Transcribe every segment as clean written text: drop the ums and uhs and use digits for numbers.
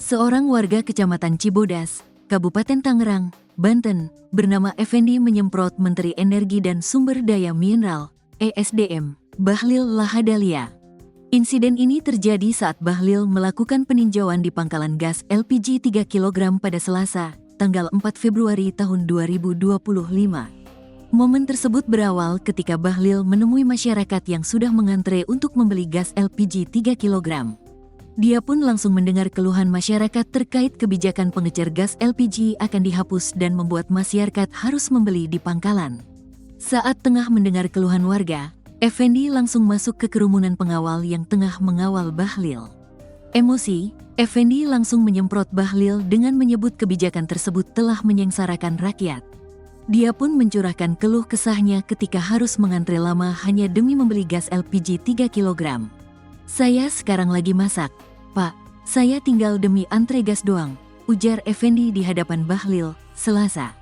Seorang warga Kecamatan Cibodas, Kabupaten Tangerang, Banten, bernama Effendi menyemprot Menteri Energi dan Sumber Daya Mineral, (ESDM), Bahlil Lahadalia. Insiden ini terjadi saat Bahlil melakukan peninjauan di pangkalan gas LPG 3 kg pada Selasa, tanggal 4 Februari tahun 2025. Momen tersebut berawal ketika Bahlil menemui masyarakat yang sudah mengantre untuk membeli gas LPG 3 kg. Dia pun langsung mendengar keluhan masyarakat terkait kebijakan pengecer gas LPG akan dihapus dan membuat masyarakat harus membeli di pangkalan. Saat tengah mendengar keluhan warga, Effendi langsung masuk ke kerumunan pengawal yang tengah mengawal Bahlil. Emosi, Effendi langsung menyemprot Bahlil dengan menyebut kebijakan tersebut telah menyengsarakan rakyat. Dia pun mencurahkan keluh kesahnya ketika harus mengantre lama hanya demi membeli gas LPG 3 kg. "Saya sekarang lagi masak, Pak. Saya tinggal demi antre gas doang," ujar Effendi di hadapan Bahlil, Selasa.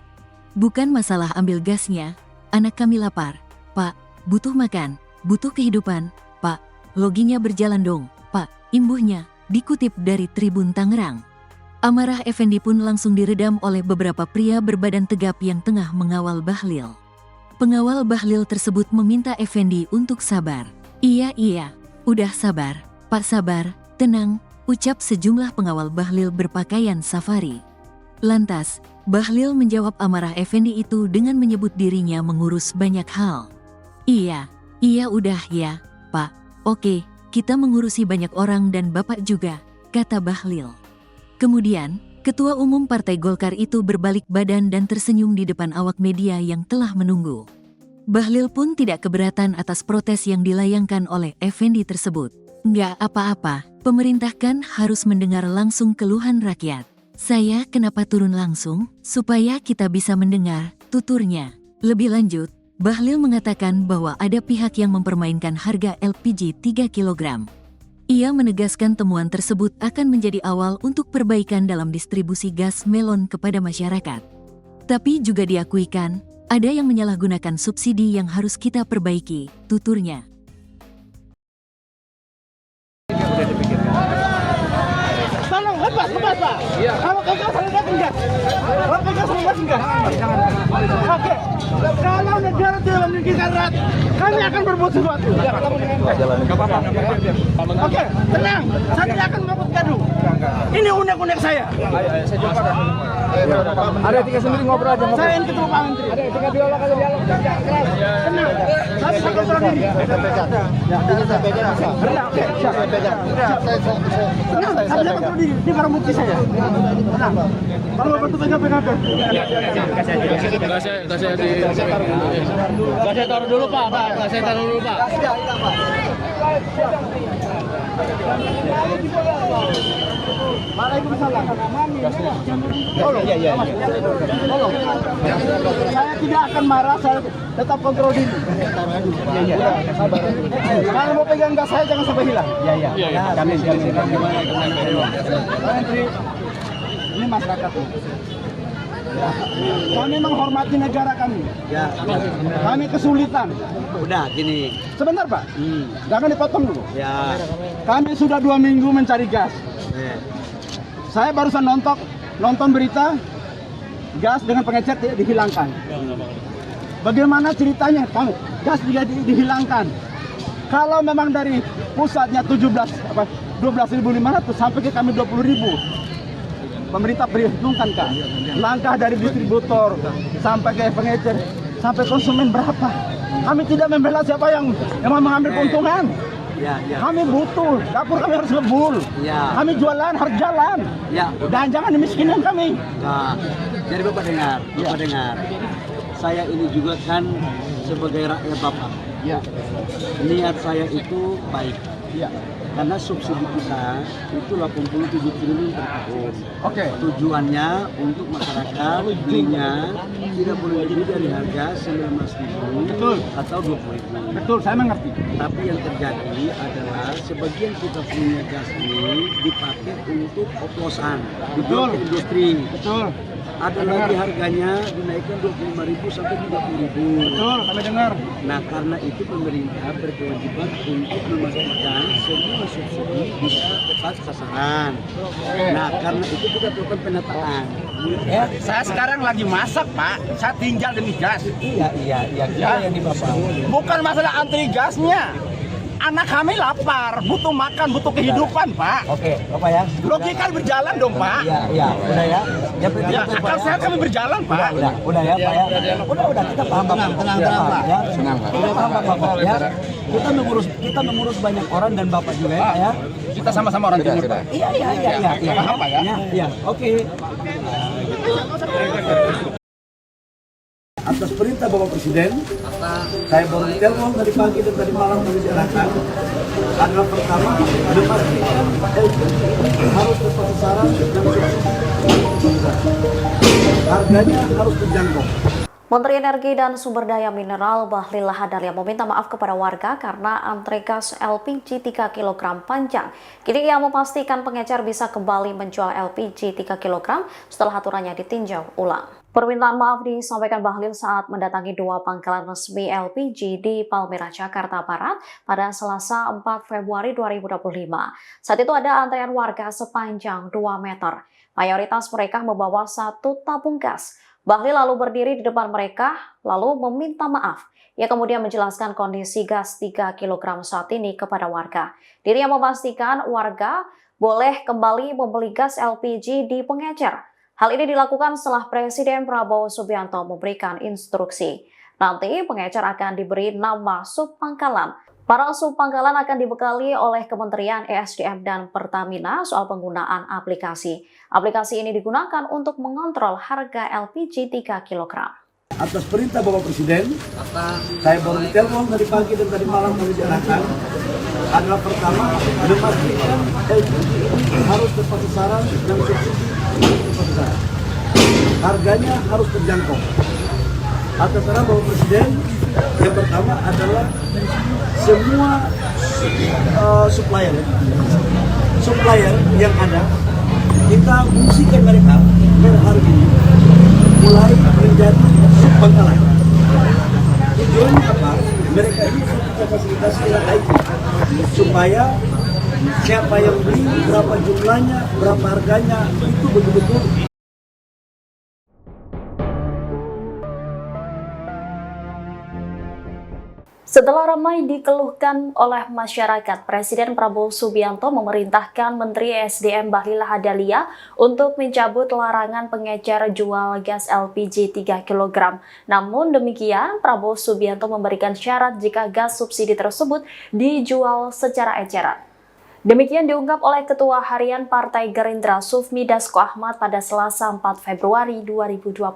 "Bukan masalah ambil gasnya, anak kami lapar, Pak. Butuh makan, butuh kehidupan, Pak. Loginya berjalan dong, Pak," imbuhnya, dikutip dari Tribun Tangerang. Amarah Effendi pun langsung diredam oleh beberapa pria berbadan tegap yang tengah mengawal Bahlil. Pengawal Bahlil tersebut meminta Effendi untuk sabar. Iya, udah sabar, Pak, sabar, tenang," ucap sejumlah pengawal Bahlil berpakaian safari. Lantas, Bahlil menjawab amarah Effendi itu dengan menyebut dirinya mengurus banyak hal. Iya udah ya, Pak. Oke, kita mengurusi banyak orang dan Bapak juga," kata Bahlil. Kemudian, Ketua Umum Partai Golkar itu berbalik badan dan tersenyum di depan awak media yang telah menunggu. Bahlil pun tidak keberatan atas protes yang dilayangkan oleh Effendi tersebut. "Nggak apa-apa, pemerintah kan harus mendengar langsung keluhan rakyat. Saya kenapa turun langsung? Supaya kita bisa mendengar," tuturnya. Lebih lanjut, Bahlil mengatakan bahwa ada pihak yang mempermainkan harga LPG 3 kg. Ia menegaskan temuan tersebut akan menjadi awal untuk perbaikan dalam distribusi gas melon kepada masyarakat. Tapi juga diakuikan, ada yang menyalahgunakan subsidi yang harus kita perbaiki, tuturnya. Tolong lepas Pak. Iya. Kalau pegang saya enggak. Kalau pegang saya enggak. Oke. Kalau negara tidak memikirkan rakyat, kami akan berbuat sesuatu. Oke, tenang. Saya tidak akan membuat gaduh. Ini unek-unek saya. Saya coba. Ada tiga sendiri ngobrol aja. Saya ini ketemu Pak Menteri. Ada tiga dialog aja dialog. Tenang. Saya kontrol diri. Saya pegang. Saya pegang. Tenang. Oke. Saya pegang. Tenang. Saya kontrol diri. Ini barang bukti saya. Tenang. Kalau mau bantu pegang. Saya taruh dulu Pak. Saya taruh dulu Pak. Waalaikumsalam. Tolong. Tolong. Saya tidak akan marah, saya tetap kontrol diri. Kalau mau pegang gas saya jangan sampai hilang. Kami ini masyarakat. Kami menghormati negara kami. Kami kesulitan. Udah gini. Sebentar Pak, jangan dipotong dulu. Ya. Kami sudah 2 minggu mencari gas. Saya barusan nonton berita gas dengan pengecer dihilangkan. Bagaimana ceritanya? Gas juga dihilangkan. Kalau memang dari pusatnya 12.500 sampai ke kami 20.000. Pemerintah perhitungkan Kak, langkah dari distributor sampai ke pengecer sampai konsumen berapa? Kami tidak membela siapa yang mau mengambil keuntungan. Kami butuh, dapur kami harus lebur. Kami jualan harus jalan. Dan jangan dimiskinkan kami. Nah, jadi Bapak dengar. Saya ini juga kan sebagai rakyat Bapak. Niat saya itu baik. Karena subsidi kita itu 87 triliun per tahun. Tujuannya untuk masyarakat belinya tidak boleh lebih dari harga 19.000 atau 20.000. Betul, saya mengerti. Tapi yang terjadi adalah sebagian kita punya gas ini dipakai untuk oplosan, dijual ke industri. Betul. Ada lagi harganya dinaikkan 25.000 sampai 30.000. Betul, kami dengar. Nah, karena itu pemerintah berkewajiban untuk memastikan semua subsidi bisa tepat sasaran. Nah, karena itu kita lakukan penataan. Ya, Saya sekarang lagi masak, Pak. Saya tinggal demi gas. iya, yang di Bapak. Bukan masalah antri gasnya. Anak kami lapar, butuh makan, butuh kehidupan, Pak. Oke, Bapak ya. Logika berjalan dong, Pak. Iya, udah ya. Ya, Ya, akal sehat kami berjalan, Pak. udah ya, Pak ya. Udah, kita paham, Bapak. Tenang, Pak. Ya, udah paham, Bapak ya. Kita mengurus banyak orang dan Bapak juga ya, Pak ya. Kita sama-sama orang timur, Pak. Iya. Paham, Pak ya? Iya, oke. Atas perintah Bapak Presiden, saya baru ditelepon tadi pagi dan tadi malam membicarakan adalah pertama, memastikan harus tepat sasaran dan harganya harus terjangkau. Menteri Energi dan Sumber Daya Mineral Bahlil Lahadalia meminta maaf kepada warga karena antre gas LPG 3 kg panjang. Kini ia memastikan pengecer bisa kembali menjual LPG 3 kg setelah aturannya ditinjau ulang. Permintaan maaf disampaikan Bahlil saat mendatangi dua pangkalan resmi LPG di Palmerah, Jakarta Barat pada Selasa 4 Februari 2025. Saat itu ada antrean warga sepanjang 2 meter. Mayoritas mereka membawa 1 tabung gas. Bahlil lalu berdiri di depan mereka, lalu meminta maaf. Ia kemudian menjelaskan kondisi gas 3 kg saat ini kepada warga. Dirinya memastikan warga boleh kembali membeli gas LPG di pengecer. Hal ini dilakukan setelah Presiden Prabowo Subianto memberikan instruksi. Nanti pengecer akan diberi nama subpangkalan. Para subpangkalan akan dibekali oleh Kementerian ESDM dan Pertamina soal penggunaan aplikasi. Aplikasi ini digunakan untuk mengontrol harga LPG 3 kg. Atas perintah Bapak Presiden, saya baru ditelepon tadi pagi dan tadi malam membicarakan adalah pertama, memastikan LPG harus tepat sasaran dan subsidi tepat sasaran. Harganya harus terjangkau. Atas arahan Bapak Presiden, yang pertama adalah semua supplier yang ada, kita fungsikan mereka per hari ini mulai menjadi subpangkalan. Tujuannya apa? Mereka ini kita fasilitasi dengan IT supaya siapa yang beli, berapa jumlahnya, berapa harganya, itu betul-betul. Setelah ramai dikeluhkan oleh masyarakat, Presiden Prabowo Subianto memerintahkan Menteri ESDM Bahlil Lahadalia untuk mencabut larangan pengecer jual gas LPG 3 kg. Namun demikian, Prabowo Subianto memberikan syarat jika gas subsidi tersebut dijual secara eceran. Demikian diungkap oleh Ketua Harian Partai Gerindra Sufmi Dasko Ahmad pada Selasa 4 Februari 2025.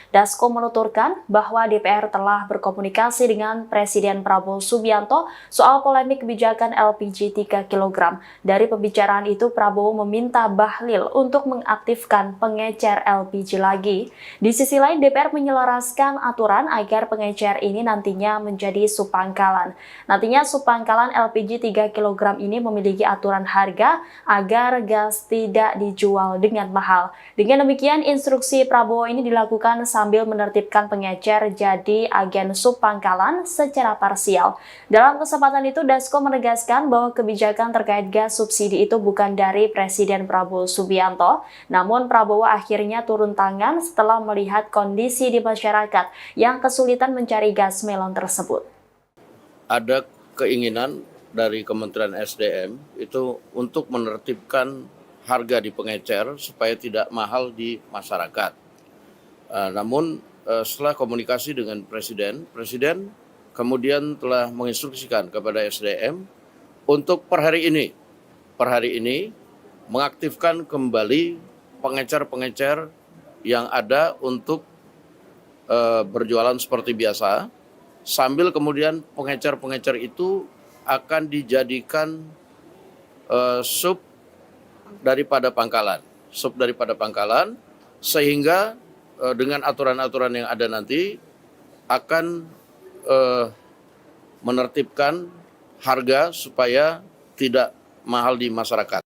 Dasko menuturkan bahwa DPR telah berkomunikasi dengan Presiden Prabowo Subianto soal polemik kebijakan LPG 3 kg. Dari pembicaraan itu, Prabowo meminta Bahlil untuk mengaktifkan pengecer LPG lagi. Di sisi lain, DPR menyelaraskan aturan agar pengecer ini nantinya menjadi subpangkalan. Nantinya subpangkalan LPG 3 kg ini memiliki aturan harga agar gas tidak dijual dengan mahal. Dengan demikian, instruksi Prabowo ini dilakukan sambil menertibkan pengecer jadi agen subpangkalan secara parsial. Dalam kesempatan itu, Dasko menegaskan bahwa kebijakan terkait gas subsidi itu bukan dari Presiden Prabowo Subianto, namun Prabowo akhirnya turun tangan setelah melihat kondisi di masyarakat yang kesulitan mencari gas melon tersebut. Ada keinginan dari Kementerian SDM itu untuk menertibkan harga di pengecer supaya tidak mahal di masyarakat. Namun setelah komunikasi dengan Presiden kemudian telah menginstruksikan kepada SDM untuk per hari ini mengaktifkan kembali pengecer-pengecer yang ada untuk berjualan seperti biasa, sambil kemudian pengecer-pengecer itu akan dijadikan sub daripada pangkalan, sehingga dengan aturan-aturan yang ada nanti akan menertibkan harga supaya tidak mahal di masyarakat.